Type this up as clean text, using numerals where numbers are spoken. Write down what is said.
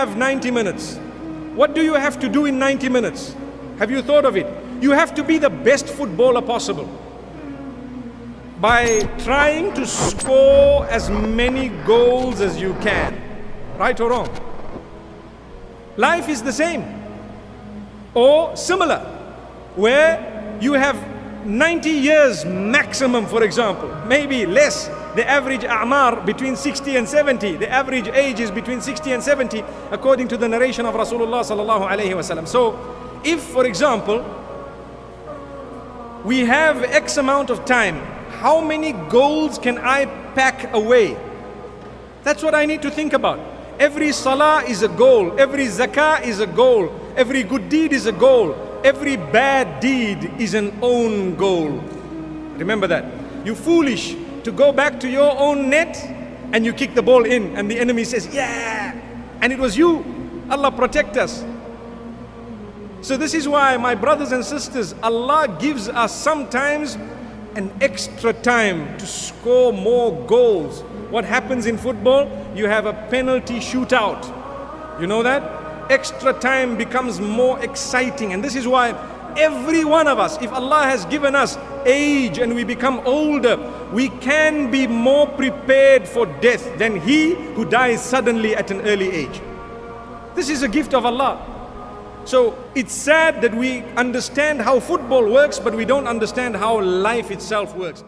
have 90 minutes. What do you have to do in 90 minutes? Have you thought of it? You have to be the best footballer possible by trying to score as many goals as you can. Right or wrong? Life is the same or similar, where you have 90 years maximum, for example, maybe less. The average a'mar between 60 and 70. The average age is between 60 and 70 according to the narration of Rasulullah sallallahu alaihi wasallam. So if, for example, we have X amount of time, how many goals can I pack away? That's what I need to think about. Every salah is a goal. Every zakah is a goal. Every good deed is a goal. Every bad deed is an own goal. Remember that. You foolish to go back to your own net and you kick the ball in and the enemy says, yeah, and it was you. Allah protect us. So this is why, my brothers and sisters, Allah gives us sometimes an extra time to score more goals. What happens in football? You have a penalty shootout. You know that? Extra time becomes more exciting, and this is why every one of us, if Allah has given us age and we become older, we can be more prepared for death than he who dies suddenly at an early age. This is a gift of Allah. So it's sad that we understand how football works, but we don't understand how life itself works.